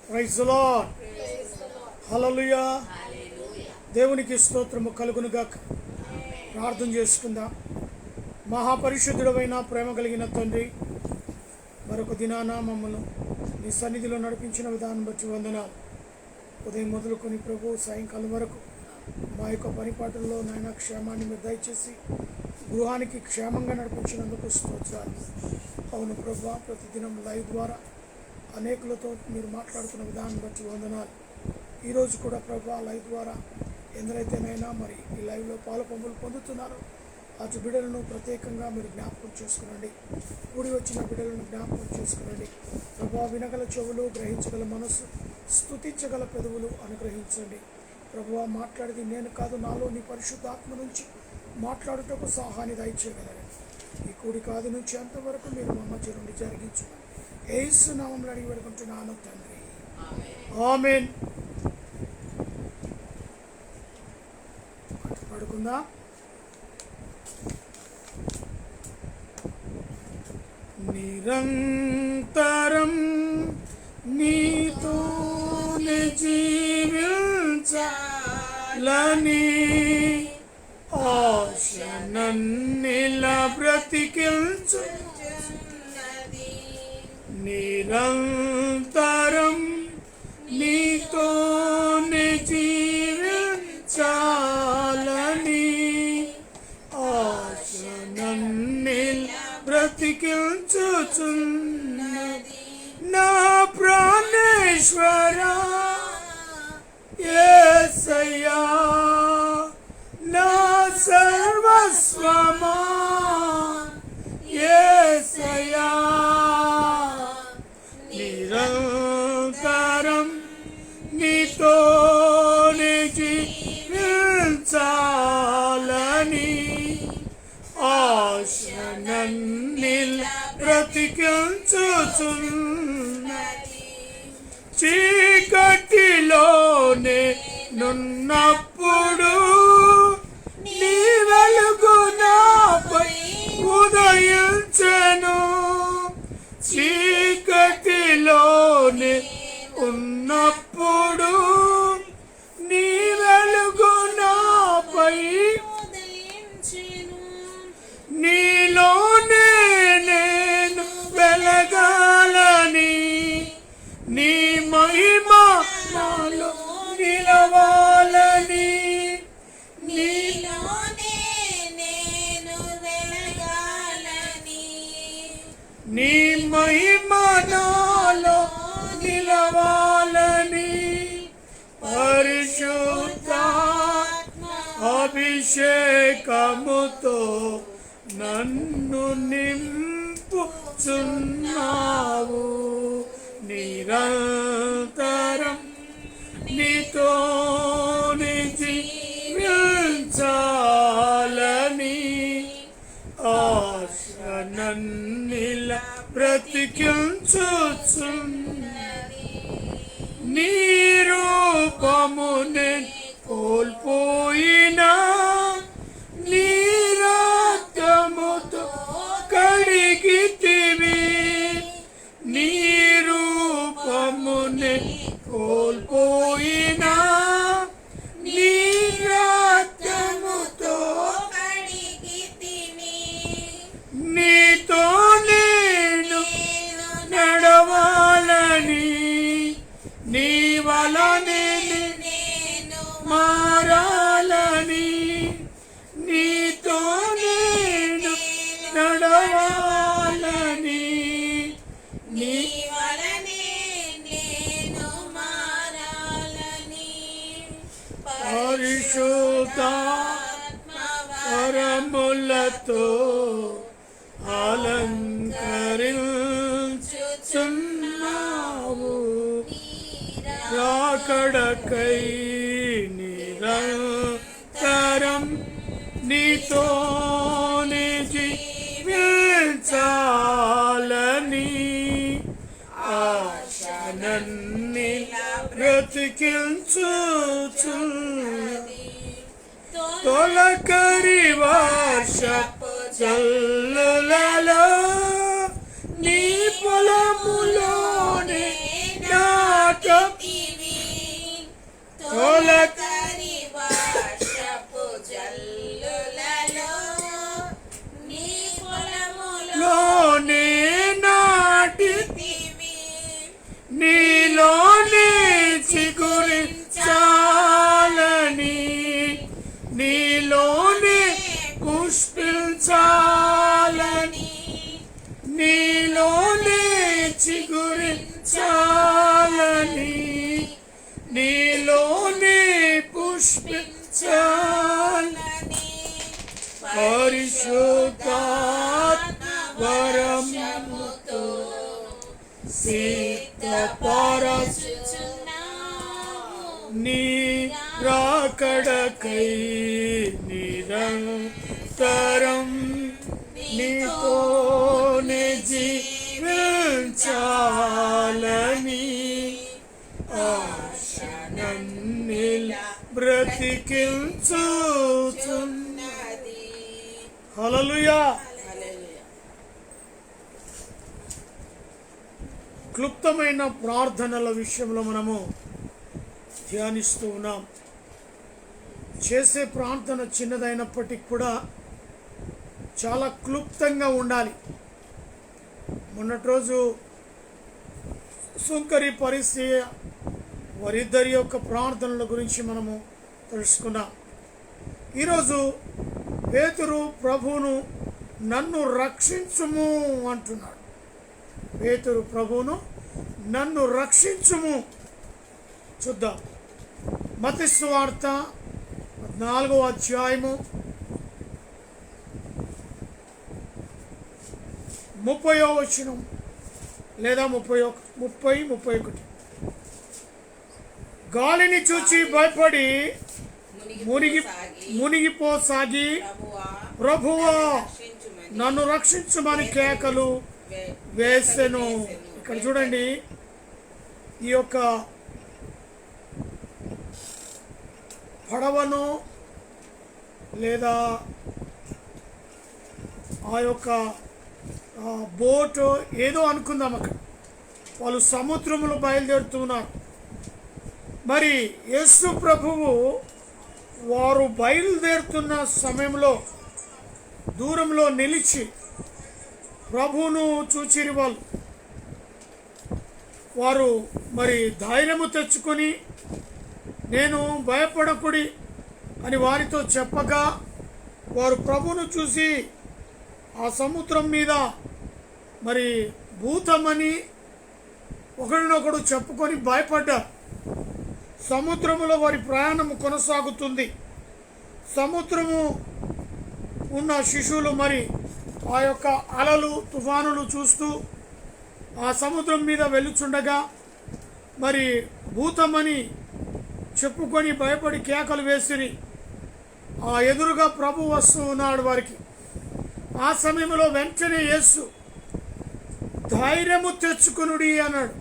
Praise the lord. హల్లెలూయా. దేవునికి స్తోత్రము కలుగునుగాక. ప్రార్థన చేసుకుందాం. మహాపరిశుద్ధుడైన ప్రేమ కలిగిన తండ్రి, మరొక దినాన మమ్మల్ని నీ సన్నిధిలో నడిపించిన విధానం బట్టి వందనాలు. ఉదయం మొదలుకొని ప్రభు సాయంకాలం వరకు మా యొక్క పనిపాటుల్లో నాయన క్షేమాన్ని మీరు దయచేసి గృహానికి క్షేమంగా నడిపించినందుకు స్తోత్రాలు. అవును ప్రభు, ప్రతిదినం లైవ్ ద్వారా అనేకులతో మీరు మాట్లాడుతున్న విధానం బట్టి వందనాలు. ఈరోజు కూడా ప్రభు లైవ్ ద్వారా ఎందరైతేనైనా మరి ఈ లైవ్లో పాలు పంపులు పొందుతున్నారో అటు బిడ్డలను ప్రత్యేకంగా మీరు జ్ఞాపకం చేసుకునండి. కూడి వచ్చిన బిడ్డలను జ్ఞాపకం చేసుకునండి ప్రభా. వినగల చెవులు, గ్రహించగల మనస్సు, స్తుతించగల పెదవులు అనుగ్రహించండి ప్రభువా. మాట్లాడేది నేను కాదు, నాలో నీ పరిశుద్ధాత్మ నుంచి మాట్లాడుటకు సహాయాన్ని దయచేయగలరు. ఈ కూడి కాదు నుంచి అంతవరకు మీరు మా మధ్య నుండి జరిగించండి. యేసు నామములో అడిగి వేడుకుంటున్నాను తండ్రి, ఆమేన్. పడుకుందా. నిరంతరం నీతోనే జీవించాలని ఆశ నన్నిలా బ్రతికించు. నిరంతరం నీతోనే జీవించాలని ఆశ నన్నిలా బ్రతికించుచున్నది. నా ప్రాణేశ్వరా యేసయ్యా, నా సర్వస్వమా యేసయ్యా. నిరంతరం నీతోనే జీవించాలని ఆశ నన్నిలా బ్రతికించుచున్నది. చీకటిలోనే నున్నప్పుడు నీ వెలుగు నాపై ఉదయించెను. చీకటిలోనే ఉన్నప్పుడు నీ వెలుగు నాపై ఉదయించెను. నీలోనే నేను వెలగాలని, నీ మహిమ నాలో నిలవాలని. నీలోనే నేను వెలగాలని, నీ మహిమ నాలో నిలవాలని. పరిశుద్ధాత్మ అభిషేకముతో నన్ను నింపుచున్నావు. నిరంతరం నీతోనే జీవించాలని ఆశ నన్నిలా బ్రతికించుచున్నది. నీ రూపమునే కోల్పోయినా నీ రక్తముతో కడిగితివి. నీ రూపమునే కోల్పోయినా నీ రక్తముతో కడిగితివి. నీతో నేను నడవాలని, నీ వలనే నేను మారాలని. నీతో నేను నడవాలని, నీ వలనే నేను మారాలని. పరిశుద్ధాత్మ వరములతో అలంకరించుచున్నావు. రాకడకై నిరంతరం నీతోనే జీవించాలని ఆశ నన్నిలా బ్రతికించుచున్నది. తొలకరి వర్షపు జల్లులలో నీ పొలములోనే నాట నీలోనే చిగురించాలని, నీలోనే పుష్పించాలని, నీలోనే చిగురించాలని, నీలోనే పుష్పించాలని, పరిశుద్ధాత్మ వరముతో సిద్ధపరచుచున్నావు. నీ రాకడకై నిరంతరం నీతోనే జీవించాలని ఆశ నన్నిలా బ్రతికించుచున్నది. హల్లెలూయా. క్లుప్తమైన ప్రార్థనల విషయంలో మనము ధ్యానిస్తూ ఉన్నాం. చేసే ప్రార్థన చిన్నదైనప్పటికీ కూడా చాలా క్లుప్తంగా ఉండాలి. మొన్నటి రోజు సుంకరి పరిస్థితి వారిద్దరి యొక్క ప్రార్థనల గురించి మనము తెలుసుకున్నాం. ఈరోజు పేతురు ప్రభువును నన్ను రక్షించుము అంటున్నాడు. పేతురు ప్రభువును నన్ను రక్షించుము. చూద్దాం. మత్తయి సువార్త 4వ అధ్యాయము 30వ వచనం లేదా 31. గాలిని చూచి భయపడి మునిగిపోసాగి ప్రభువా నన్ను రక్షించుమని కేకలు వేసెను. ఇక్కడ చూడండి, ఈ యొక్క పడవను లేదా ఆ యొక్క బోటు ఏదో అనుకుందాం. అక్కడ వాళ్ళు సముద్రములో బయలుదేరుతున్నారు. మరి యేసు ప్రభువు వారు బయలుదేరుతున్న సమయంలో దూరంలో నిలిచి ప్రభువును చూచిరి. వారు మరి ధైర్యము తెచ్చుకొని నేను భయపడకుడి అని వారితో చెప్పగా వారు ప్రభువును చూసి ఆ సముద్రం మీద మరి భూతమని ఒకరినొకడు చెప్పుకొని భయపడ్డారు. సముద్రములో వారి ప్రయాణము కొనసాగుతుంది. సముద్రము ఉన్న శిశువులు మరి ఆ యొక్క అలలు తుఫానులు చూస్తూ ఆ సముద్రం మీద వెలుచుండగా మరి భూతమని చెప్పుకొని భయపడి కేకలు వేసిరి. ఆ ఎదురుగా ప్రభు వస్తూ ఉన్నాడు వారికి. ఆ సమయంలో వెంటనే యేసు ధైర్యము తెచ్చుకునుడి అన్నాడు.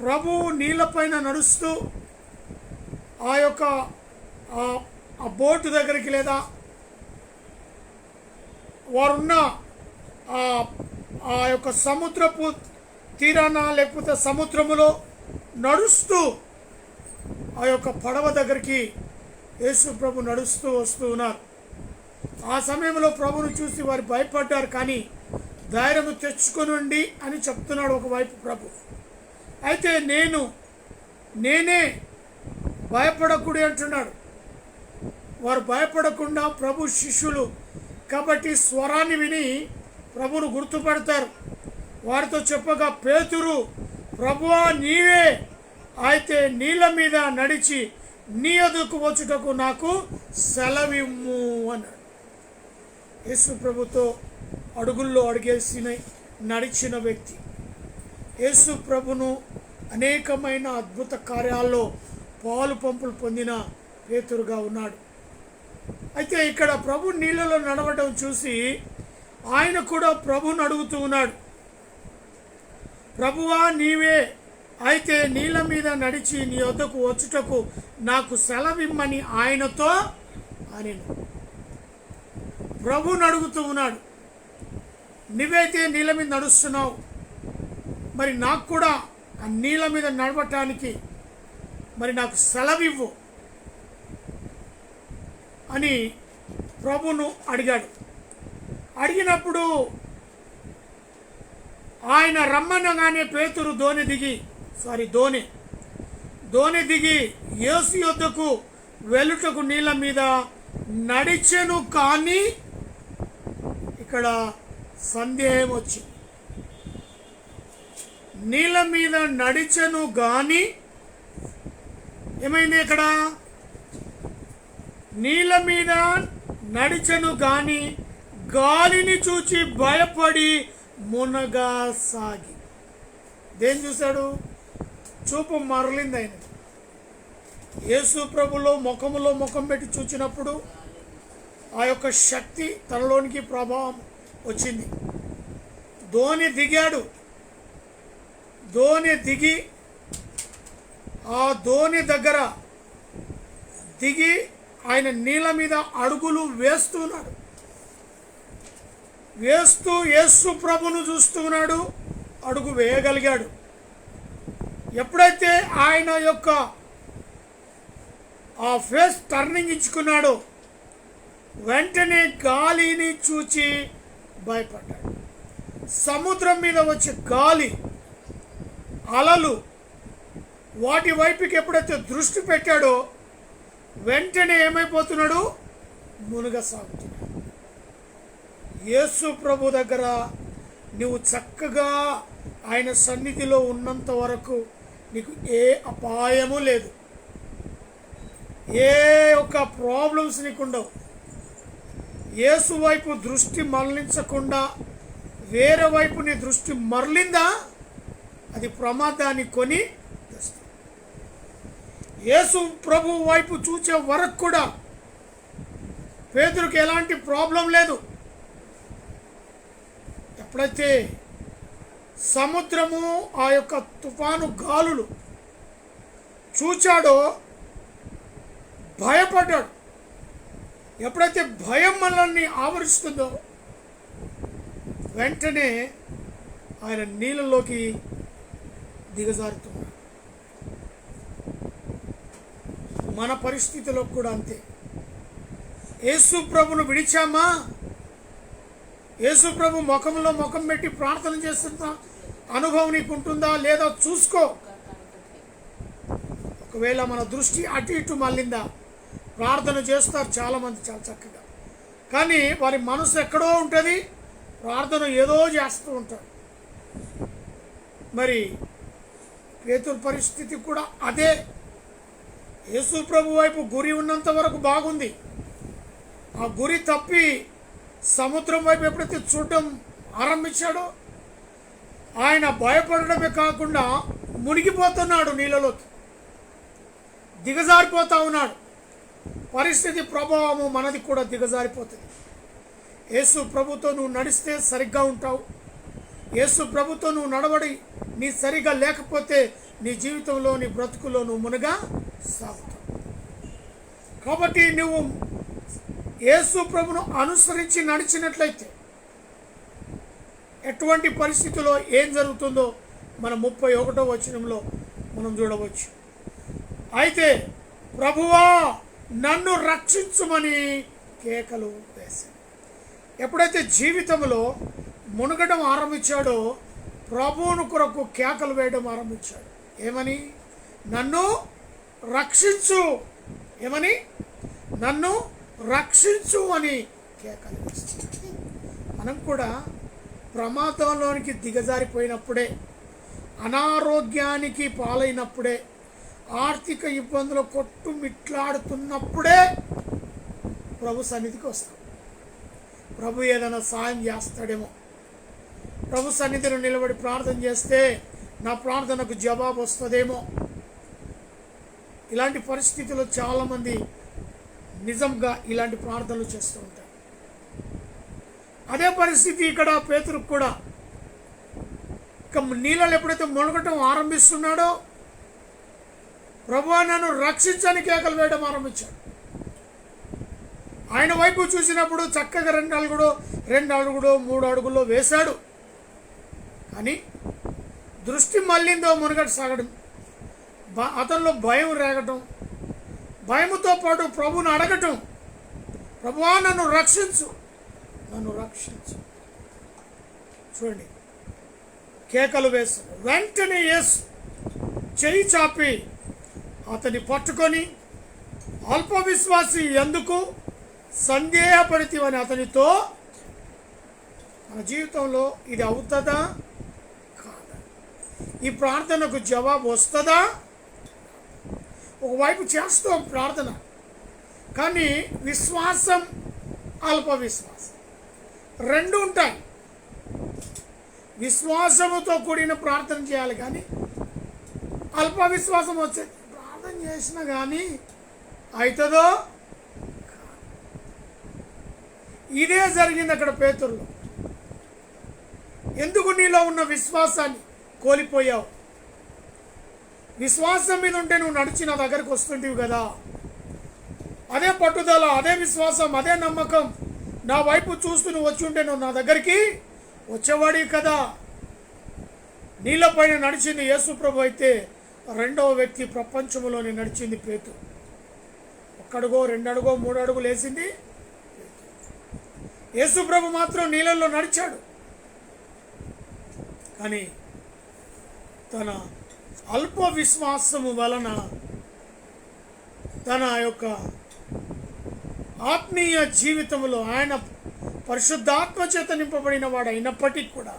ప్రభువు నీళ్ళపైన నడుస్తూ ఆ యొక్క ఆ బోటు దగ్గరికి లేదా వారున్న ఆ యొక్క సముద్రపు తీరాన లేకపోతే సముద్రములో నడుస్తూ ఆ యొక్క పడవ దగ్గరికి యేసు ప్రభు నడుస్తూ వస్తూ ఉన్నారు. ఆ సమయంలో ప్రభువును చూసి వారు భయపడ్డారు. కానీ ధైర్యం తెచ్చుకొనండి అని చెప్తున్నాడు ఒకవైపు ప్రభు. అయితే నేనే భయపడకూడదు అంటున్నాడు. వారు భయపడకుండా ప్రభు శిష్యులు కాబట్టి స్వరాన్ని విని ప్రభువును గుర్తుపడతారు. వారితో చెప్పగా పేతురు ప్రభువా నీవే అయితే నీళ్ళ మీద నడిచి నీ ఎదుకు వచ్చుటకు నాకు సెలవిమ్ము అన్నాడు. యేసు ప్రభుతో అడుగుల్లో అడిగేసిన నడిచిన వ్యక్తి యేసు ప్రభును అనేకమైన అద్భుత కార్యాల్లో పాలు పంపులు పొందిన పేతురుగా ఉన్నాడు. అయితే ఇక్కడ ప్రభు నీళ్ళలో నడవడం చూసి ఆయన కూడా ప్రభుని అడుగుతూ ఉన్నాడు. ప్రభువా నీవే అయితే నీళ్ళ మీద నడిచి నీ వద్దకు వచ్చుటకు నాకు సెలవిమ్మని ఆయనతో అని ప్రభుని అడుగుతూ ఉన్నాడు. నువ్వైతే నీళ్ళ మీద నడుస్తున్నావు, మరి నాకు కూడా ఆ నీళ్ళ మీద నడవటానికి మరి నాకు సెలవివ్వు అని ప్రభును అడిగాడు. అడిగినప్పుడు ఆయన రమ్మనగానే పేతురు దోణి దిగి యేసు యొద్దకు వెలుటకు నీళ్ళ మీద నడిచెను. కానీ ఇక్కడ సందేహం వచ్చింది. నీళ్ళ మీద నడిచెను గాని ఏమైంది? ఇక్కడ నీళ్ళ మీద నడిచెను గాని గాలిని చూచి భయపడి మునగసాగి. దేని చూశాడు? చూపు మరలింది. ఆయన యేసు ప్రభులో ముఖం పెట్టి చూచినప్పుడు ఆ యొక్క శక్తి తనలోనికి ప్రభావం వచ్చింది. దోణి దిగి ఆ దోణి దగ్గర దిగి ఆయన నీళ్ళ మీద అడుగులు వేస్తున్నాడు. వేస్తూ యేసు ప్రభును చూస్తున్నాడు. అడుగు వేయగలిగాడు. ఎప్పుడైతే ఆయన యొక్క ఆ ఫేస్ టర్నింగ్ ఇచ్చుకున్నాడో వెంటనే గాలిని చూచి భయపడ్డాడు. సముద్రం మీద వచ్చే గాలి, అలలు, వాటి వైపుకి ఎప్పుడైతే దృష్టి పెట్టాడో వెంటనే ఏమైపోతున్నాడు? మునగసాగుతున్నాడు. యేసు ప్రభు దగ్గర నువ్వు చక్కగా ఆయన సన్నిధిలో ఉన్నంత వరకు నీకు ఏ అపాయము లేదు, ఏ ఒక్క ప్రాబ్లమ్స్ నీకుండవు. యేసు వైపు దృష్టి మరలించకుండా వేరే వైపు నీ దృష్టి మరలిందా అది ప్రమాదాన్ని కొని తెస్తుంది. యేసు ప్రభు వైపు చూసే వరకు కూడా పేతురుకి ఎలాంటి ప్రాబ్లం లేదు. ఎప్పుడైతే సముద్రము ఆ యొక్క తుఫాను గాలులు చూచాడో భయపడ్డాడు. ఎప్పుడైతే భయం మనల్ని ఆవరిస్తుందో వెంటనే ఆయన నీళ్ళలోకి దిగజారుతున్నాడు. మన పరిస్థితిలో కూడా అంతే. యేసు ప్రభును విడిచామా? యేసు ప్రభు ముఖంలో ముఖం పెట్టి ప్రార్థన చేస్తున్న అనుభవం నీకు ఉంటుందా లేదా చూసుకో. ఒకవేళ మన దృష్టి అటు ఇటు మళ్ళిందా? ప్రార్థన చేస్తారు చాలామంది చాలా చక్కగా, కానీ వారి మనసు ఎక్కడో ఉంటుంది, ప్రార్థన ఏదో చేస్తూ ఉంటారు. మరి పేతురు పరిస్థితి కూడా అదే. యేసు ప్రభు వైపు గురి ఉన్నంత వరకు బాగుంది. ఆ గురి తప్పి సముద్రం వైపు ఎప్పుడైతే చూడడం ఆరంభించాడో ఆయన భయపడడమే కాకుండా మునిగిపోతున్నాడు, నీళ్ళలోకి దిగజారిపోతా ఉన్నాడు. పరిస్థితి ప్రభావము మనది కూడా దిగజారిపోతుంది. యేసు ప్రభుతో నువ్వు నడిస్తే సరిగ్గా ఉంటావు. యేసు ప్రభుతో నువ్వు నడవడి నీ సరిగా లేకపోతే నీ జీవితంలో నీ బ్రతుకులో నువ్వు మునగా సాగుతావు. కాబట్టి నువ్వు యేసు ప్రభును అనుసరించి నడిచినట్లయితే ఎటువంటి పరిస్థితుల్లో ఏం జరుగుతుందో మన 31వ వచనంలో మనం చూడవచ్చు. అయితే ప్రభువా నన్ను రక్షించుమని కేకలు వేశాడు. ఎప్పుడైతే జీవితంలో మునగడం ఆరంభించాడో ప్రభువును కొరకు కేకలు వేయడం ఆరంభించాడు. ఏమని? నన్ను రక్షించు. ఏమని? నన్ను రక్షించు అని కేకలు వేస్తున్నాడు. మనం కూడా ప్రమాదంలోనికి దిగజారిపోయినప్పుడే, అనారోగ్యానికి పాలైనప్పుడే, ఆర్థిక ఇబ్బందులు కొట్టుమిట్లాడుతున్నప్పుడే ప్రభు సన్నిధికి వస్తాం. ప్రభు ఏదైనా సాయం చేస్తాడేమో, ప్రభు సన్నిధిలో నిలబడి ప్రార్థన చేస్తే నా ప్రార్థనకు జవాబు వస్తుందేమో. ఇలాంటి పరిస్థితుల్లో చాలామంది నిజంగా ఇలాంటి ప్రార్థనలు చేస్తూ ఉంటారు. అదే పరిస్థితి ఇక్కడ పేతురుకు కూడా. ఇక నీళ్ళలో ఎప్పుడైతే మునగటం ఆరంభిస్తున్నాడో ప్రభువా నన్ను రక్షించని కేకలు వేయడం ఆరంభించాడు. ఆయన వైపు చూసినప్పుడు చక్కగా 2 అడుగులో 3 అడుగుల్లో వేశాడు. కానీ దృష్టి మళ్ళిందో మునగట సాగడం, అతనిలో భయం రేగటం, భయముతో పాటు ప్రభువును అడగటం, ప్రభువా నన్ను రక్షించు, నన్ను రక్షించు. చూడండి, కేకలు వేశాడు. వెంటనే యేసు చెయ్యి చాపి అతన్ని పట్టుకొని, అల్ప విశ్వాసి ఎందుకు సందేహపడితివని అతనితో, మన జీవితంలో ఇది అవుతుందా కాదా, ఈ ప్రార్థనకు జవాబు వస్తుందా? ఒకవైపు చేస్తాం ప్రార్థన, కానీ విశ్వాసం అల్ప విశ్వాసం రెండు ఉంటాయి. విశ్వాసముతో కూడిన ప్రార్థన చేయాలి, కానీ అల్ప విశ్వాసం వచ్చే ప్రార్థన చేసినా కానీ అవుతుందో? ఇదే జరిగింది అక్కడ పేతురులో. ఎందుకు నీలో ఉన్న విశ్వాసాన్ని కోల్పోయావు? విశ్వాసం మీద ఉంటే నువ్వు నడిచి నా దగ్గరికి వస్తుంటివి కదా. అదే పట్టుదల, అదే విశ్వాసం, అదే నమ్మకం నా వైపు చూస్తూ నువ్వు వచ్చి ఉంటే నువ్వు నా దగ్గరికి వచ్చేవాడి కదా. నీళ్ళపైన నడిచింది యేసు ప్రభు అయితే, రెండవ వ్యక్తి ప్రపంచంలోనే నడిచింది పేతురు. ఒక్కడుగో, 2 అడుగో, 3 అడుగులు వేసింది యేసు ప్రభు మాత్రం నీళ్ళల్లో నడిచాడు. కానీ తన అల్ప విశ్వాసము వలన తన యొక్క ఆత్మీయ జీవితంలో ఆయన పరిశుద్ధాత్మ చేత నింపబడిన వాడు అయినప్పటికీ కూడా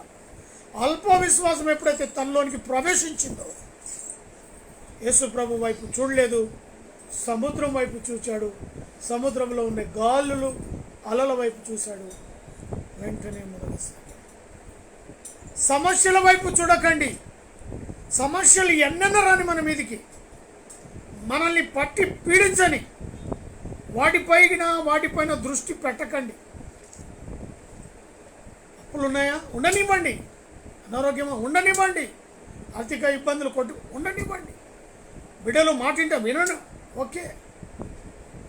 అల్ప విశ్వాసం ఎప్పుడైతే తనలోనికి ప్రవేశించిందో, యేసు ప్రభు వైపు చూడలేదు, సముద్రం వైపు చూశాడు. సముద్రంలో ఉండే గాలులు అలల వైపు చూశాడు. వెంటనే మునగసాగాడు. సమస్యల వైపు చూడకండి. సమస్యలు ఎన్నెన్న రాని మన మీదికి, మనల్ని పట్టి పీడించని వాటిపైన దృష్టి పెట్టకండి. అప్పులు ఉన్నాయా? ఉండనివ్వండి. అనారోగ్యమా? ఉండనివ్వండి. ఆర్థిక ఇబ్బందులు ఉండనివ్వండి. బిడ్డలు మాటింట వినను, ఓకే.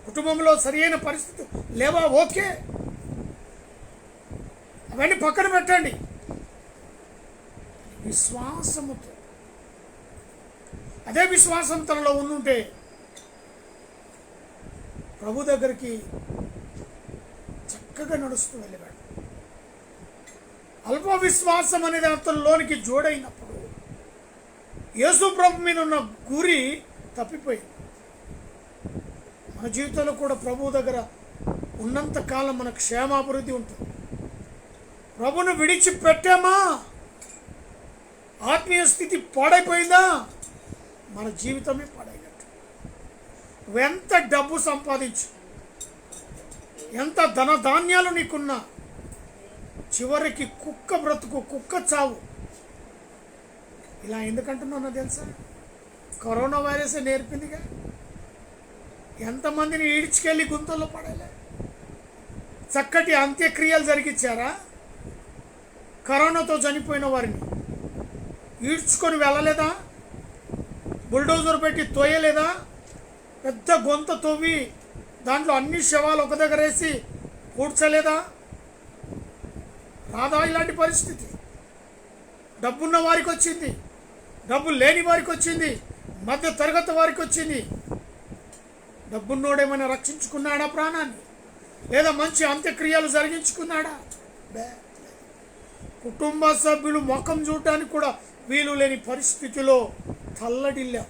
కుటుంబంలో సరియైన పరిస్థితి లేవా? ఓకే. అవన్నీ పక్కన పెట్టండి. విశ్వాసముతో, అదే విశ్వాసం తనలో ఉండుంటే ప్రభు దగ్గరికి చక్కగా నడుస్తూ వెళ్ళాడు. అల్ప విశ్వాసం అనేది అతనిలోనికి జోడైనప్పుడు యేసు ప్రభు మీద ఉన్న గురి తప్పిపోయింది. మన జీవితంలో కూడా ప్రభు దగ్గర ఉన్నంతకాలం మన క్షేమాభివృద్ధి ఉంటుంది. ప్రభును విడిచిపెట్టామా, ఆత్మీయ స్థితి పాడైపోయిందా, మన జీవితమే పాడైనట్టు. ఎంత డబ్బు సంపాదించు, ఎంత ధనధాన్యాలు నీకున్నా, చివరికి కుక్క బ్రతుకు, కుక్క చావు. ఇలా ఎందుకంటున్నా తెలుసా? కరోనా వైరస్ నేర్పిందిగా. ఎంతమందిని ఈడ్చుకెళ్ళి గుంతల్లో పడలే. చక్కటి అంత్యక్రియలు జరిగించారా? కరోనాతో చనిపోయిన వారిని ఈడ్చుకొని వెళ్ళలేదా? బుల్డోజర్ పెట్టి తోయలేదా? పెద్ద గొంత తవ్వి దాంట్లో అన్ని శవాలు ఒక దగ్గర వేసి పూడ్చలేదా? రాదా ఇలాంటి పరిస్థితి? డబ్బున్న వారికి వచ్చింది, డబ్బు లేని వారికి వచ్చింది, మధ్య తరగతి వారికి వచ్చింది. డబ్బున్నోడేమైనా రక్షించుకున్నాడా ప్రాణాన్ని? లేదా మంచి అంత్యక్రియలు జరిగించుకున్నాడా? కుటుంబ సభ్యులు ముఖం చూడటానికి కూడా వీలు లేని పరిస్థితిలో తల్లడిల్లా.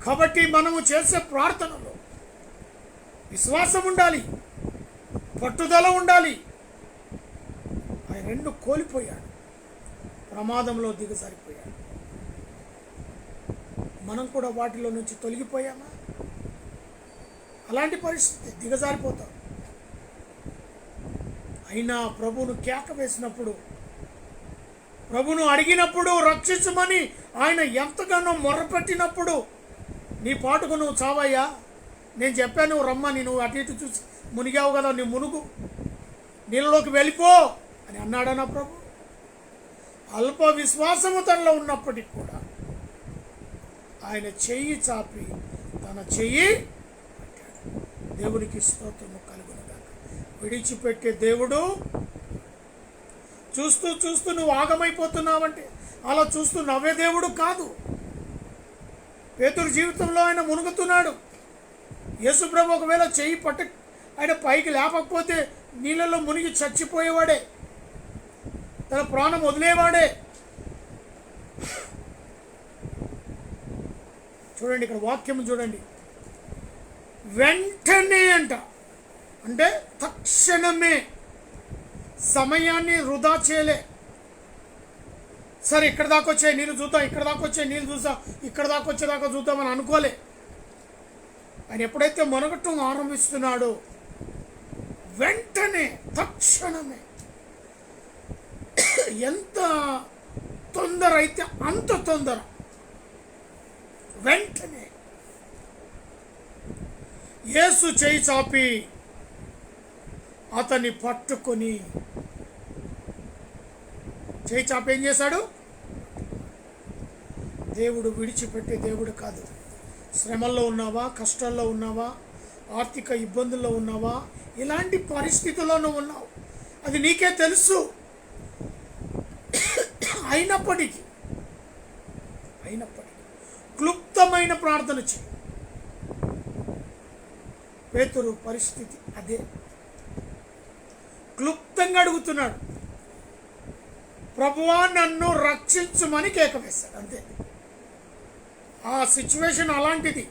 కాబట్టి మనము చేసే ప్రార్థనలో విశ్వాసం ఉండాలి, పట్టుదల ఉండాలి. ఆయన రెండు కోల్పోయాడు, ప్రమాదంలో దిగజారిపోయాడు. మనం కూడా వాటిలో నుంచి తొలగిపోయామా? అలాంటి పరిస్థితి, దిగజారిపోతాం. అయినా ప్రభువును కేక వేసినప్పుడు, ప్రభును అడిగినప్పుడు, రక్షించమని ఆయన ఎంతగానో మొర్రపెట్టినప్పుడు, నీ పాటుకు నువ్వు చావయ్యా, నేను చెప్పాను నువ్వు రమ్మని, నువ్వు అటు ఇటు చూసి మునిగావు కదా, నీ మునుగు, నీళ్ళలోకి వెళ్ళిపో అని అన్నాడన్నా ప్రభు. అల్ప విశ్వాసము తనలో ఉన్నప్పటికీ కూడా ఆయన చెయ్యి చాపి తన చెయ్యి పట్టాడు. దేవునికి స్తోత్రము కలుగునుగాక. విడిచిపెట్టే దేవుడు. చూస్తూ చూస్తూ నువ్వు ఆగమైపోతున్నావంటే అలా చూస్తూ నవ్వే దేవుడు కాదు. పేతురు జీవితంలో ఆయన మునుగుతున్నాడు. యేసుప్రభు ఒకవేళ చెయ్యి ఆయన పైకి లేపకపోతే నీళ్ళలో మునిగి చచ్చిపోయేవాడే, తన ప్రాణం వదిలేవాడే. చూడండి ఇక్కడ వాక్యం చూడండి, వెంటనే అంట, అంటే తక్షణమే, సమయాన్ని వృధా చేయలే. సరే ఇక్కడ దాకా వచ్చే నీళ్ళు చూద్దాం, ఇక్కడ దాకా వచ్చే నీళ్ళు చూసాం, ఇక్కడ దాకా వచ్చేదాకా చూద్దామని అనుకోలే. ఆయన ఎప్పుడైతే మునగటం ఆరంభిస్తున్నాడో వెంటనే, తక్షణమే, ఎంత తొందర అయితే అంత తొందర, వెంటనే యేసు చేయి చాపి అతన్ని పట్టుకొని, చేయి చాపి ఏం చేశాడు? దేవుడు విడిచిపెట్టే దేవుడు కాదు. శ్రమల్లో ఉన్నావా, కష్టాల్లో ఉన్నావా, ఆర్థిక ఇబ్బందుల్లో ఉన్నావా, ఇలాంటి పరిస్థితుల్లో నువ్వు ఉన్నావు, అది నీకే తెలుసు. అయినప్పటికీ క్లుప్తమైన ప్రార్థన చేయి. పేతురు పరిస్థితి అదే, క్లుప్తంగా అడుగుతున్నాడు, ప్రభువా నన్ను రక్షించుమని కేక వేశాడు. అంతే, ఆ సిచ్యువేషన్ అలాంటిది,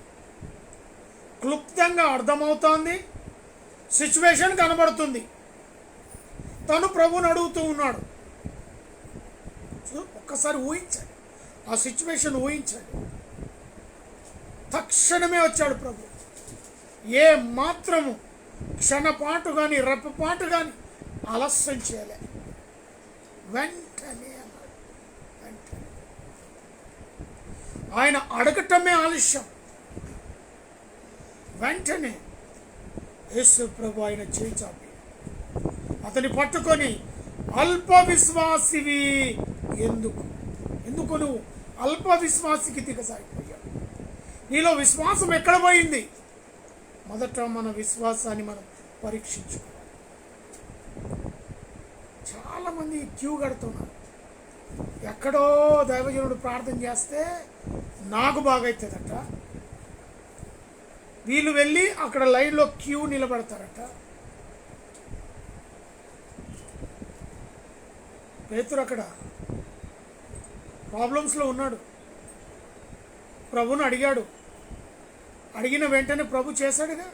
క్లుప్తంగా అర్థమవుతోంది, సిచ్యువేషన్ కనబడుతుంది, తను ప్రభువుని అడుగుతూ ఉన్నాడు. ఒక్కసారి ఊహించండి, ఆ సిచ్యువేషన్ ఊహించండి. తక్షణమే వచ్చాడు ప్రభు, ఏ మాత్రము క్షణపాటు కానీ రెప్పపాటు కానీ ఆలస్యం చేయలే, వెంటనే అన్నాడు. వెంటనే ఆయన అడగటమే ఆలస్యం, వెంటనే యేసు ప్రభు ఆయన చేయి చాపి అతని పట్టుకొని, అల్ప విశ్వాసివి ఎందుకు నువ్వు అల్ప విశ్వాసికి దిగసాగిపోయావు? నీలో విశ్వాసం ఎక్కడ పోయింది? మొదట మన విశ్వాసాన్ని మనం పరీక్షించుకోవాలి. చాలామంది క్యూ కడుతున్నారు. ఎక్కడో దైవజనుడు ప్రార్థన చేస్తే నాకు బాగైతుందట, వీళ్ళు వెళ్ళి అక్కడ లైన్లో క్యూ నిలబడతారట. పేతురు అక్కడ ప్రాబ్లమ్స్లో ఉన్నాడు, ప్రభుని అడిగాడు, అడిగిన వెంటనే ప్రభు చేశాడుగా.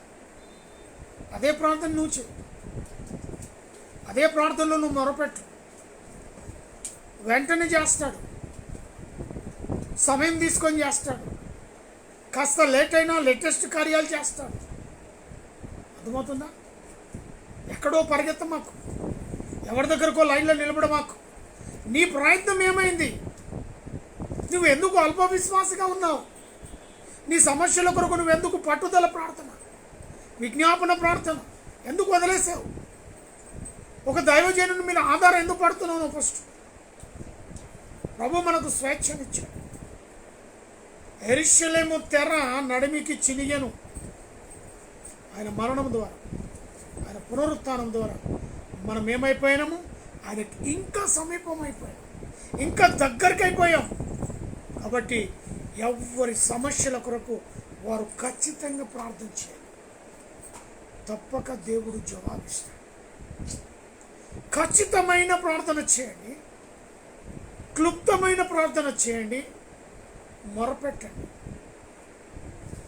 అదే ప్రార్థన నువ్వు చేయి, అదే ప్రార్థనలో నువ్వు మొరపెట్టు, వెంటనే చేస్తాడు, సమయం తీసుకొని చేస్తాడు, కాస్త లేట్ అయినా లేటెస్ట్ కార్యాలు చేస్తాడు. అర్థమవుతుందా? ఎక్కడో పరిగెత్త మాకు, ఎవరి దగ్గరకో లైన్లో నిలబడమాకు. నీ ప్రయత్నం ఏమైంది? నువ్వు ఎందుకు అల్ప విశ్వాసగా ఉన్నావు? నీ సమస్యల కొరకు నువ్వు ఎందుకు పట్టుదల ప్రార్థన, విజ్ఞాపన ప్రార్థన ఎందుకు వదిలేసావు? ఒక దైవజనుని మీద ఆధారం ఎందుకు పడుతున్నావు? ఫస్ట్ ప్రభు మనకు స్వేచ్ఛనిచ్చాడు. యెరూషలేము తెర నడిమికి చినిగెను. ఆయన మరణం ద్వారా, ఆయన పునరుత్థానం ద్వారా మనం ఏమైపోయినాము? ఆయనకి ఇంకా సమీపం అయిపోయాం, ఇంకా దగ్గరికి అయిపోయాం. కాబట్టి ఎవరి సమస్యల కొరకు వారు ఖచ్చితంగా ప్రార్థన చేయాలి, తప్పక దేవుడు జవాబిస్తాడు. ఖచ్చితమైన ప్రార్థన చేయండి, క్లుప్తమైన ప్రార్థన చేయండి, మొరపెట్టండి,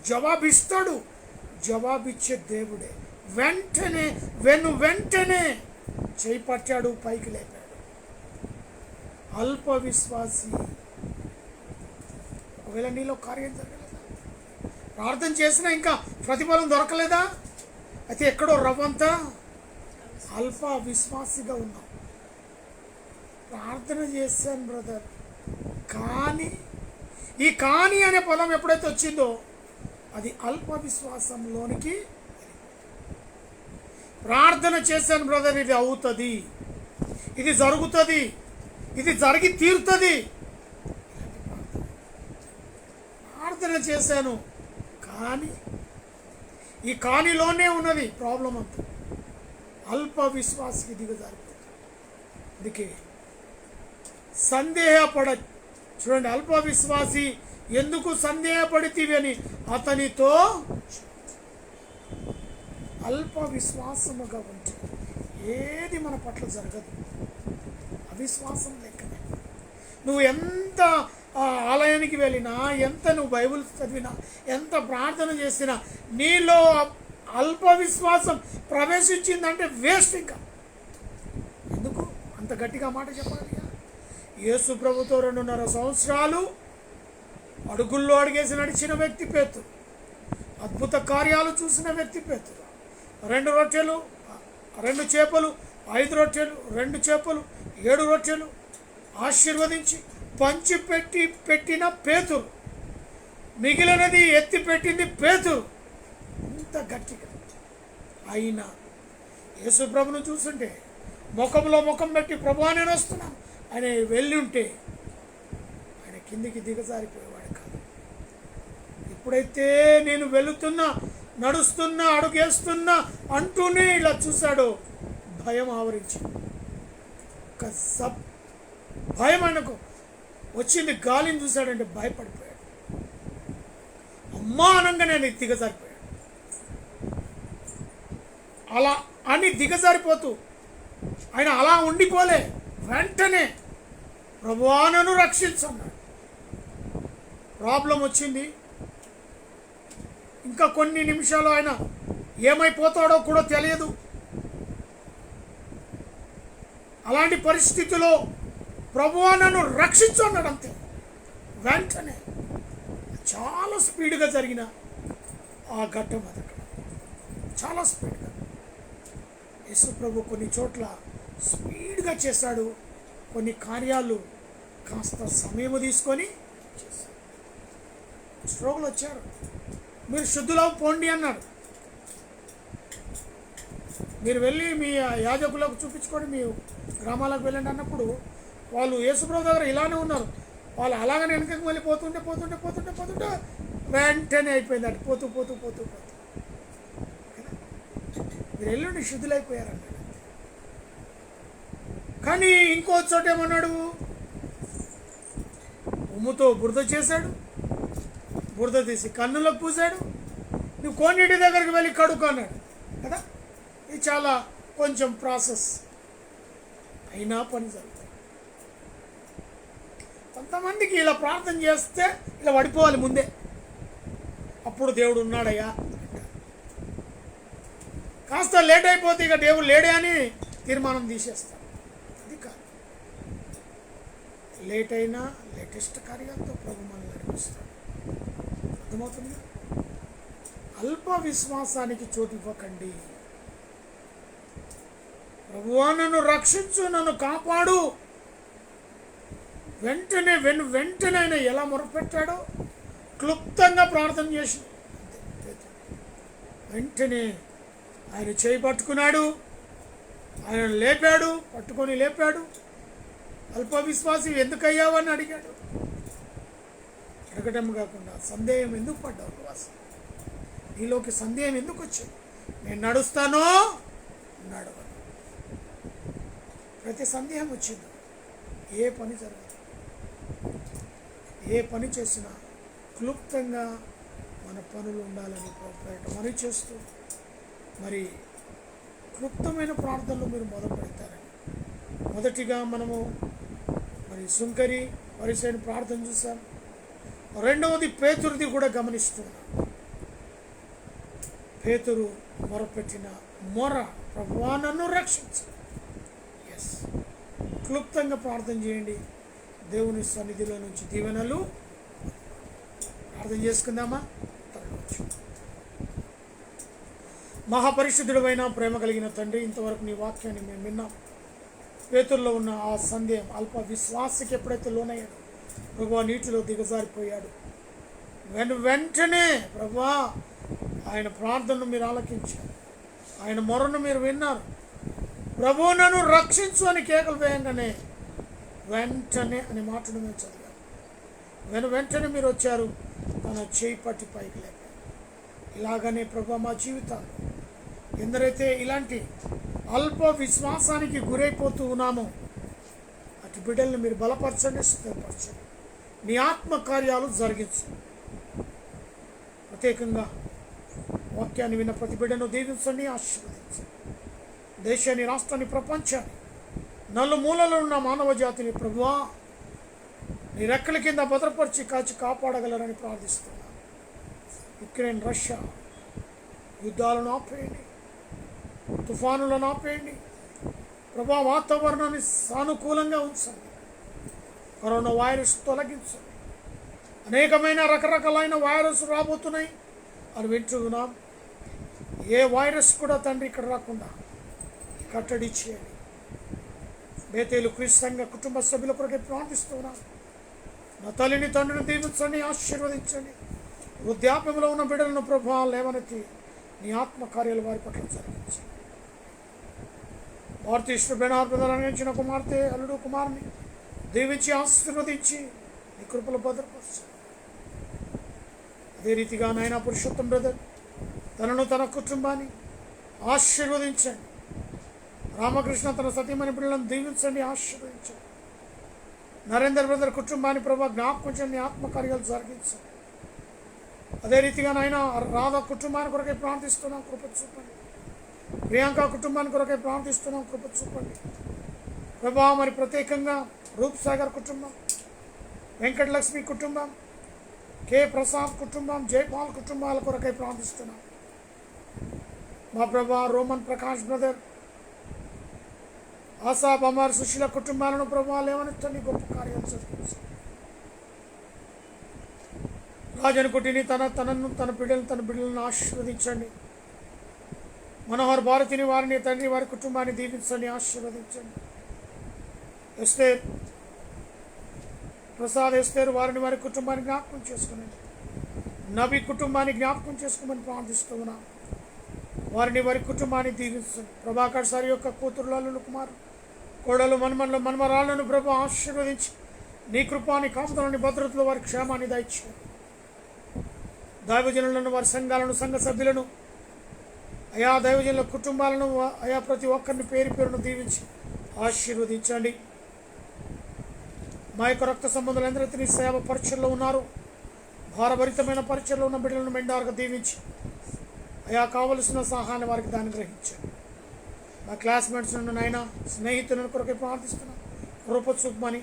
జవాబిస్తాడు. జవాబిచ్చే దేవుడే. వెంటనే వెంటనే చేయి పట్టాడు, పైకి లేపాడు. అల్ప విశ్వాసి. ఒకవేళ నీలో కార్యం జరగలేదా? ప్రార్థన చేసినా ఇంకా ప్రతిఫలం దొరకలేదా? అయితే ఎక్కడో రవ్వంతా అల్ప విశ్వాసిగా ఉన్నాం. ప్రార్థన చేశాను బ్రదర్, కానీ ఈ కానీ అనే పదం ఎప్పుడైతే వచ్చిందో అది అల్ప విశ్వాసంలోనికి. ప్రార్థన చేశాను బ్రదర్, ఇది అవుతుంది, ఇది జరుగుతుంది, ఇది జరిగి తీరుతుంది. ప్రార్థన చేశాను, కానీ ఈ కానిలోనే ఉన్నది ప్రాబ్లం అంతా. అల్ప విశ్వాసికి దిగజారిపోతుంది. అందుకే సందేహపడ, చూడండి, అల్ప విశ్వాసి ఎందుకు సందేహపడితివి అని అతనితో. అల్ప విశ్వాసముగా ఉంటే ఏది మన పట్ల జరగదు. అవిశ్వాసం లెక్కనే. నువ్వు ఎంత ఆలయానికి వెళ్ళినా, ఎంత నువ్వు బైబిల్ చదివినా, ఎంత ప్రార్థన చేసినా, నీలో అల్ప విశ్వాసం ప్రవేశించిందంటే వేస్ట్. ఇంకా ఎందుకు అంత గట్టిగా మాట చెప్పాలి? యేసు ప్రభుతో 2.5 సంవత్సరాలు అడుగుల్లో అడిగేసి నడిచిన వ్యక్తి పేతురు. అద్భుత కార్యాలు చూసిన వ్యక్తి పేతురు. 2 రొట్టెలు 2 చేపలు, 5 రొట్టెలు 2 చేపలు 7 రొట్టెలు ఆశీర్వదించి పంచి పెట్టిన పేతురు. మిగిలినది ఎత్తి పెట్టింది పేతురు. ఇంత గట్టిగా అయినా యేసు ప్రభును చూస్తుంటే ముఖంలో ముఖం పెట్టి ప్రభువా నేను వస్తున్నాను అని వెళ్ళి ఉంటే ఆయన కిందికి దిగజారిపోయేవాడు కాదు. ఎప్పుడైతే నేను వెళుతున్నా, నడుస్తున్నా, అడుగేస్తున్నా అంటూనే ఇలా చూశాడో భయం ఆవరించింది. భయం ఆయనకు వచ్చింది. గాలిని చూశాడంటే భయపడిపోయాడు. అమ్మా అనగానే నేను దిగజారిపోయాడు. అలా అని దిగజారిపోతూ ఆయన అలా ఉండిపోలే. వెంటనే ప్రభువా నన్ను రక్షించన్నాడు. ప్రాబ్లం వచ్చింది. ఇంకా కొన్ని నిమిషాలు ఆయన ఏమైపోతాడో కూడా తెలియదు. అలాంటి పరిస్థితిలో ప్రభువా నన్ను రక్షించు అన్నాడు. అంతే. వెంటనే చాలా స్పీడ్గా జరిగిన ఆ ఘట్టం అదొక చాలా స్పీడ్గా యేసు ప్రభు కొన్ని చోట్ల స్పీడ్గా చేశాడు. కొన్ని కార్యాలు కాస్త సమయం తీసుకొని చేశాడు. స్ట్రోగులు వచ్చారు. మీరు శుద్ధులో పోండి అన్నాడు. మీరు వెళ్ళి మీ యాజకులకు చూపించుకోండి, మీ గ్రామాలకు వెళ్ళండి అన్నప్పుడు వాళ్ళు యేసుప్రభు దగ్గర ఇలానే ఉన్నారు. వాళ్ళు అలాగనే వెనకకి వెళ్ళి పోతుంటే వెంటనే అయిపోయింది. అటు పోతూ మీరు ఎల్లుండి శుద్ధులైపోయారన్నాడు. కానీ ఇంకో చోట ఏమన్నాడు? ఉమ్ముతో బురద చేశాడు. బురద తీసి కన్నులకు పూసాడు. నువ్వు కోనేటి దగ్గరికి వెళ్ళి కడుక్కో అన్నాడు కదా. ఇది చాలా కొంచెం ప్రాసెస్ అయినా పని జరుగుతుంది. కొంతమందికి ఇలా ప్రార్థన చేస్తే ఇలా పడిపోవాలి ముందే. అప్పుడు దేవుడు ఉన్నాడయ్యా. కాస్త లేట్ అయిపోతే ఇక దేవుడు లేడే అని తీర్మానం తీసేస్తాడు. అది కాదు. లేట్ అయినా లేటెస్ట్ కార్యాలతో ప్రభు మనల్ని నడిపిస్తాడు. అర్థమవుతుంది? అల్ప విశ్వాసానికి చోటు ఇవ్వకండి. ప్రభువా నన్ను రక్షించు, నన్ను కాపాడు. వెంటనే ఆయన ఎలా మొరపెట్టాడో క్లుప్తంగా ప్రార్థన చేసి వెంటనే ఆయన చేయి పట్టుకున్నాడు. ఆయన పట్టుకొని లేపాడు. అల్ప విశ్వాసి ఎందుకయ్యావని అడిగాడు. అడగడం కాకుండా సందేహం ఎందుకు పడ్డావు వాసి? నీలోకి సందేహం ఎందుకు వచ్చింది? నేను నడుస్తానో నడవను. ప్రతి సందేహం వచ్చింది. ఏ పని జరగదు. ఏ పని చేసినా క్లుప్తంగా మన పనులు ఉండాలని మనవి చేస్తూ మరి క్లుప్తమైన ప్రార్థనలు మీరు మొదలు పెడతారని మొదటిగా మనము మరి సుంకరి పరిసైన ప్రార్థన చూసాం. రెండవది పేతురుది కూడా గమనిస్తున్నాం. పేతురు మొరపెట్టిన మొర, ప్రభువా నన్ను రక్షించు. ఎస్, క్లుప్తంగా ప్రార్థన చేయండి. దేవుని సన్నిధిలో నుంచి దీవెనలు ప్రార్థన చేసుకుందామా? తరగవచ్చు. మహాపరిశుద్ధుడైన ప్రేమ కలిగిన తండ్రి, ఇంతవరకు నీ వాక్యాన్ని మేము విన్నాం. పేతురులో ఉన్న ఆ సందేహం అల్ప విశ్వాసకి ఎప్పుడైతే లోనయ్యాడు, ప్రభువా నీటిలో దిగజారిపోయాడు. వెంటనే ప్రభువా ఆయన ప్రార్థనను మీరు ఆలకించారు. ఆయన మొరను మీరు విన్నారు. ప్రభువు నన్ను రక్షించు అని కేకలు వేయంగానే వెంటనే అనే మాటను మేము చదివాము. వెంటనే మీరు వచ్చారు, తన చేయి పట్టి పైకి లేపారు. ఇలాగనే ప్రభువా మా జీవితాలు ఎందరైతే ఇలాంటి అల్ప విశ్వాసానికి గురైపోతూ ఉన్నామో అటు బిడ్డల్ని మీరు బలపరచండి, సిద్ధపరచండి. నీ ఆత్మకార్యాలు జరిగించు. ప్రత్యేకంగా వాక్యాన్ని విన్న ప్రతి బిడ్డను దీవించండి, ఆశీర్వదించండి. దేశాన్ని, రాష్ట్రాన్ని, ప్రపంచాన్ని, నలుమూలలో ఉన్న మానవ జాతిని ప్రభువా నీ రెక్కల కింద భద్రపరిచి కాచి కాపాడగలరని ప్రార్థిస్తున్నాను. యుక్రెయిన్, రష్యా యుద్ధాలను ఆపేయండి, తుఫానులను ఆపేయండి ప్రభా. వాతావరణాన్ని సానుకూలంగా ఉంచండి. కరోనా వైరస్ తొలగించండి. అనేకమైన రకరకాలైన వైరస్ రాబోతున్నాయి అని వింటున్నాం. ఏ వైరస్ కూడా తండ్రి ఇక్కడ రాకుండా కట్టడి చేయండి. బేతేలు క్రీస్తు సంఘ కుటుంబ సభ్యుల కొరకే ప్రార్థిస్తున్నాం. నా తల్లిని, తండ్రిని దీవించండి, ఆశీర్వదించండి. వృద్ధాప్యంలో ఉన్న బిడ్డలను ప్రభావం లేవనెత్తి నీ ఆత్మకార్యాలు వారి పట్ల జరిగించి భారతీయ బెనార్బదలు అందించిన కుమార్తె, అల్లుడు, కుమారుని దీవించి ఆశీర్వదించి నీ కృపలు భద్రపరచు. అదే రీతిగా నాయన పురుషోత్తం బ్రదర్ తనను, తన కుటుంబాన్ని ఆశీర్వదించండి. రామకృష్ణ తన సతీమణి పిల్లలను దీవించండి, ఆశీర్వదించండి. నరేందర్ బ్రదర్ కుటుంబాన్ని ప్రభా జ్ఞాపకం ఆత్మకార్యాలు జరిగించండి. అదే రీతిగా నాయన రాధా కుటుంబాన్ని కొరకే ప్రార్థిస్తున్నాం, కృప చూపండి. ప్రియాంక కుటుంబాన్ని కొరకే ప్రార్థిస్తున్నాం, కృప చూపండి ప్రభా. మరి ప్రత్యేకంగా రూప్ సాగర్ కుటుంబం, వెంకటలక్ష్మి కుటుంబం, కె ప్రసాద్ కుటుంబం, జైపాల్ కుటుంబాల కొరకై ప్రార్థిస్తున్నాం మా ప్రభా. రోమన్ ప్రకాష్ బ్రదర్, ఆశా బమార్, సుశీల కుటుంబాలను ప్రభా లేవనెత్తండి, గొప్ప కార్యాలు జరిగించండి. రాజనుకుటిని తనను, తన బిడ్డలను ఆశీర్వదించండి. మనోహర్ భారతిని, వారిని తండ్రి, వారి కుటుంబాన్ని దీవించండి, ఆశీర్వదించండి. ఎస్తేర్ ప్రసాద్, ఎస్తేర్ వారిని, వారి కుటుంబాన్ని జ్ఞాపకం చేసుకునండి. నబీ కుటుంబాన్ని జ్ఞాపకం చేసుకోమని ప్రార్థిస్తూ ఉన్నాం. వారిని, వారి కుటుంబాన్ని దీవించండి. ప్రభాకర్ సార్ యొక్క కూతురులను, కుమారు, కోడలు, మన్మరాళ్లను ప్రభు ఆశీర్వదించి నీ కృపాని, కాపుదలని, భద్రతలో వారి క్షేమాన్ని దయచేయండి. దైవజనులను, వారి సంఘాలను, సంఘ సభ్యులను, అయా దైవజనుల కుటుంబాలను, అయా ప్రతి ఒక్కరిని పేరు పేరును దీవించి ఆశీర్వదించండి. మా యొక్క రక్త సంబంధాలు ఎందరైతే నీ సేవ పరీక్షల్లో ఉన్నారు, భారభరితమైన పరీక్షల్లో ఉన్న బిడ్డలను మెండారుగా దీవించి అయా కావలసిన సహాయాన్ని వారికి దాన్ని గ్రహించండి. మా క్లాస్మేట్స్ నుండి నాయన స్నేహితులను కొరకే ప్రార్థిస్తున్నాం, కృప చూపమని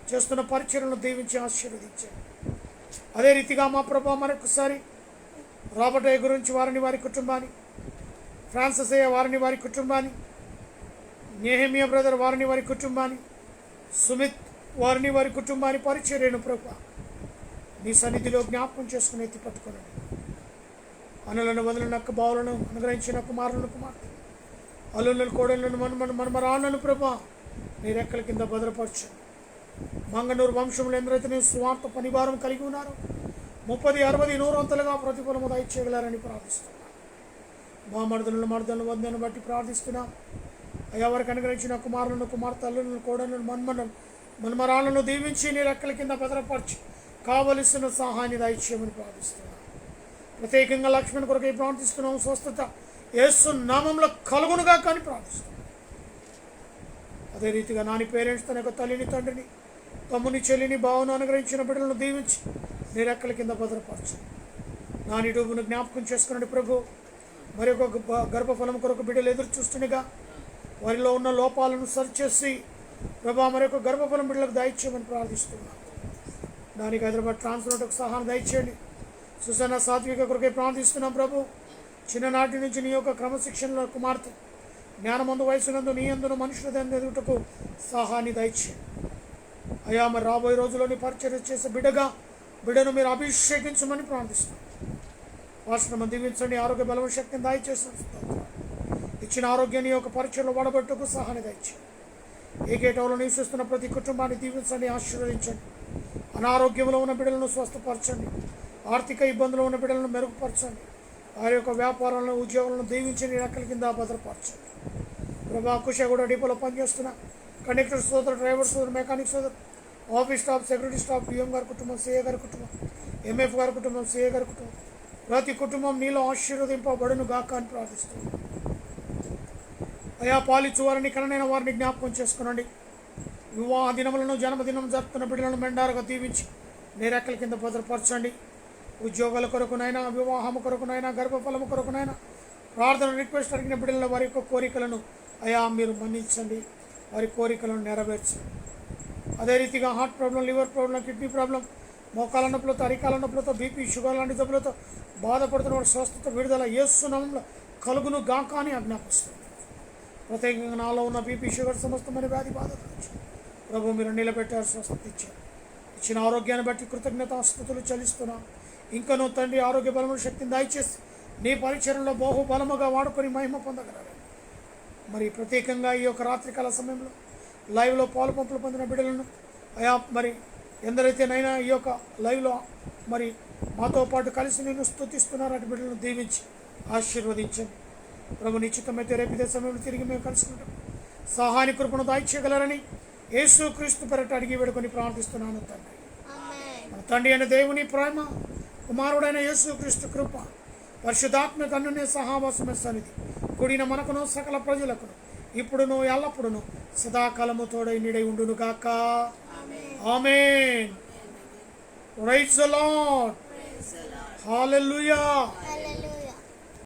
చేస్తున్న పరీక్షలను దీవించి ఆశీర్వదించండి. అదే రీతిగా మా ప్రభా మరొకసారి రాబర్ట్ ఏ గురించి వారిని, వారి కుటుంబాన్ని, ఫ్రాన్సిస్ అయ్య వారిని, వారి కుటుంబాన్ని, నెహెమియా బ్రదర్ వారిని, వారి కుటుంబాన్ని, సుమిత్ వారిని, వారి కుటుంబాన్ని పరిచర్యను ప్రభా నీ సన్నిధిలో జ్ఞాపకం చేసుకుని ఎత్తి పట్టుకోనండి. అనులను, వదులను, అక్క బావులను అనుగ్రహించిన కుమారులను, కుమార్తె, అల్లులను, కోడలను, మన్మరాళ్లను ప్రభా నీ రెక్కల కింద భద్రపరచండి. మంగనూరు వంశంలో ఎందరైతే నీ స్వార్థ పనిభారం కలిగి ఉన్నారు 30, 60, 100 అంతలుగా ప్రతిఫలము దయచేయగలరని ప్రార్థిస్తున్నాం. మా మర్దలను వందను బట్టి ప్రార్థిస్తున్నాం. అయ్యా వారికి అనుగ్రహించిన కుమారులను, కుమార్తె, అల్లులను, కోడలను, మన్మరాళ్లను దీవించి నీ రెక్కల కింద భద్రపరిచి కావలసిన సహాయాన్ని దయచేయమని ప్రార్థిస్తున్నాం. ప్రత్యేకంగా లక్ష్మణ్ కొరకై ప్రార్థిస్తున్నాం. స్వస్థత యేసు నామంలో కలుగునుగా కానీ ప్రార్థిస్తున్నాం. అదే రీతిగా నాని పేరెంట్స్ తన యొక్క తల్లిని, తండ్రిని, తమ్ముని, చెల్లిని, బావను అనుగ్రహించిన బిడ్డలను దీవించి నీ రెక్కల కింద భద్రపరచండి. నాని డూబును జ్ఞాపకం చేసుకున్నాడు ప్రభు. మరి ఒక గర్భఫలం కొరకు బిడ్డలు ఎదురు చూస్తుండగా వారిలో ఉన్న లోపాలను సరిచేసి ప్రభా మరి ఒక గర్భఫలం బిడ్డలకు దయచేయమని ప్రార్థిస్తున్నాం. దానికి హైదరాబాద్ ట్రాన్స్ఫర్కి సహాయం దయచేయండి. సుసన్న సాత్విక కొరకే ప్రార్థిస్తున్నాం ప్రభు. చిన్ననాటి నుంచి నీ యొక్క క్రమశిక్షణలో కుమార్తె జ్ఞానమందు, వయసునందు, నీ అందును, మనుషుల ఎదుటకు సహాయాన్ని దయచేయండి. అయా మరి రాబోయే రోజుల్లోని పరిచర్య చేసే బిడ్డను మీరు అభిషేకించమని ప్రార్థిస్తున్నాం. వాసన దీవించండి, ఆరోగ్య బలవ శక్తిని దయచేసిన ఇచ్చిన ఆరోగ్యాన్ని యొక్క పరిచయలో వాడబట్టుకు సహాయాన్ని దయచేయండి. ఏకేటంలో నివసిస్తున్న ప్రతి కుటుంబాన్ని దీవించండి, ఆశీర్వదించండి. అనారోగ్యంలో ఉన్న బిడ్డలను స్వస్థపరచండి. ఆర్థిక ఇబ్బందులు ఉన్న బిడ్డలను మెరుగుపరచండి. వారి యొక్క వ్యాపారాలను, ఉద్యోగాలను దీవించండి, రెక్కల కింద భద్రపరచండి. ప్రభా కుషగూడ డిపోలో పనిచేస్తున్న కండక్టర్ సోదరు, డ్రైవర్ సోదరు, మెకానిక్ సోదరు, office staff, security staff, PM గారి కుటుంబం, సిఏ గారి కుటుంబం, ఎంఎఫ్ గారి కుటుంబం, సిఏ గారి కుటుంబం, ప్రతి కుటుంబం నీలో ఆశీర్వదింపబడును గాక అని ప్రార్థిస్తున్నాను. అయా పాలిచ్చు వారిని, కననైన వారిని జ్ఞాపకం చేసుకునండి. వివాహ దినములను, జన్మదినం జరుపుతున్న బిడ్డలను మెండారుగా దీవించి నీ రెక్కల కింద భద్రపరచండి. ఉద్యోగాల కొరకునైనా, వివాహము కొరకునైనా, గర్భఫలము కొరకునైనా ప్రార్థన రిక్వెస్ట్ అడిగిన బిడ్డల వారి యొక్క కోరికలను అయా మీరు మన్నించండి, వారి కోరికలను నెరవేర్చండి. అదే రీతిగా heart problem, liver problem, kidney problem, మోకాల నొప్పులతో, అరికాల నొప్పులతో, బీపీ, షుగర్ లాంటి జబ్బులతో బాధపడుతున్న వాడు స్వస్థత, విడుదల యేసు నామములో కలుగును గాక అని ఆజ్ఞాపిస్తుంది. ప్రత్యేకంగా నాలో ఉన్న బీపీ, షుగర్, సమస్తమైన వ్యాధి బాధ నుంచి ప్రభు మీరు నిలబెట్టారు, స్వస్థత ఇచ్చారు. ఇచ్చిన ఆరోగ్యాన్ని బట్టి కృతజ్ఞతాస్తుతులు చెల్లిస్తున్నాం. ఇంకనూ తండ్రి ఆరోగ్య బలమైన శక్తిని దయచేసి నీ పరిచయంలో బహు బలముగా వాడుకొని మహిమ పొందగలరు. మరి ప్రత్యేకంగా ఈ యొక్క రాత్రికాల సమయంలో లైవ్లో పాలు పంపులు పొందిన బిడ్డలను అయా మరి ఎందరైతే నైనా ఈ యొక్క లైవ్లో మరి మాతో పాటు కలిసి నేను స్తుతిస్తున్నారు అటు బిడ్డలను దీవించి ఆశీర్వదించండి. ప్రభు నిశ్చితమైతే రేపు ఇదే సమయంలో తిరిగి మేము కలుసుకుంటాం. సహాని కృపను దాయిచేయగలరని యేసు క్రీస్తు పెరట అడిగి వేడుకొని ప్రార్థిస్తున్నాను తండ్రి. మన తండ్రి అయిన దేవుని ప్రేమ, కుమారుడైన యేసు క్రీస్తు కృప, పరిశుద్ధాత్మ కన్నునే సహావాసమే సన్నిధి కూడిన మనకును సకల ప్రజలకును ఇప్పుడును ఎల్లప్పుడును సదాకాలము తోడై నీడై ఉండును గాక. ఆమేన్. Praise the lord. హల్లెలూయా.